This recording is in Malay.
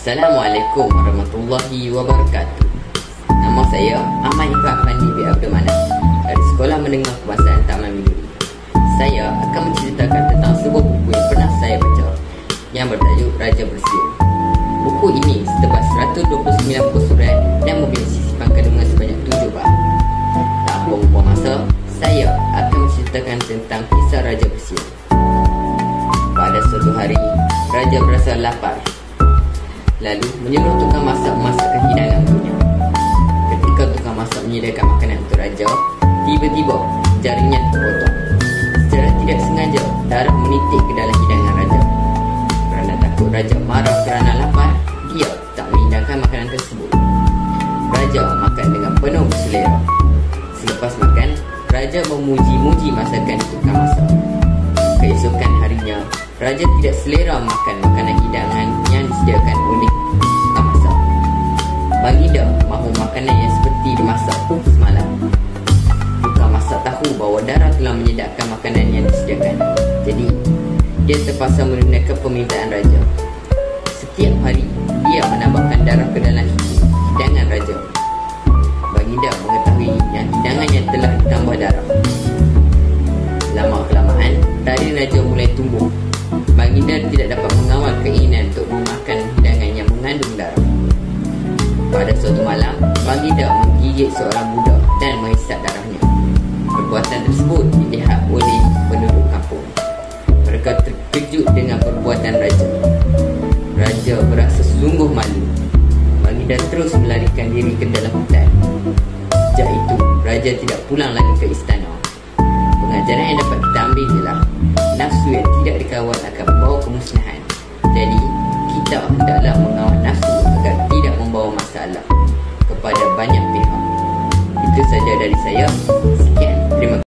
Assalamualaikum warahmatullahi wabarakatuh. Nama saya Ahmad Ibrahim Fandi bin Abdul Manaf dari Sekolah Menengah Kebangsaan Taman Miduri. Saya akan menceritakan tentang sebuah buku yang pernah saya baca yang bertajuk Raja Bersiul. Buku ini setebal 129 muka surat dan memiliki sisipan kandungan sebanyak 7 bab. Tak buang-buang masa, saya akan menceritakan tentang kisah Raja Bersiul. Pada suatu hari, Raja berasa lapar, lalu menyuruh tukang masak memasakkan hidangan untuknya. Ketika tukang masak menyediakan makanan untuk Raja, tiba-tiba jaringnya terpotong. Secara tidak sengaja, darah menitik ke dalam hidangan Raja. Kerana takut Raja marah kerana lapar, dia tak menghidangkan makanan tersebut. Raja makan dengan penuh selera. Selepas makan, Raja memuji-muji masakan tukang masak. Keesokan harinya, Raja tidak selera makan makanan hidangan yang disediakan oleh tukang masak. Baginda mahu makanan yang seperti dimasak semalam. Tukang masak tahu bahawa darah telah menyedapkan makanan yang disediakan. Jadi, dia terpaksa menunaikan permintaan Raja. Setiap hari, dia menambahkan darah ke dalam hidangan Raja. Baginda mengetahui yang hidangannya telah ditambah darah. Lama-kelamaan, taring Raja mulai tumbuh. Baginda tidak dapat mengawal keinginan untuk memakan hidangan yang mengandung darah. Pada suatu malam, Baginda menggigit seorang budak dan menghisap darahnya. Perbuatan tersebut dilihat oleh penduduk kampung. Mereka terkejut dengan perbuatan Raja. Raja berasa sungguh malu. Baginda terus melarikan diri ke dalam hutan. Sejak itu, Raja tidak pulang lagi ke istana. Pengajaran yang dapat kita ambil ialah nafsu yang tidak dikawal akan membawa kemusnahan. Jadi, kita hendaklah mengawal nafsu agar tidak membawa masalah kepada banyak pihak. Itu saja dari saya. Sekian. Terima kasih.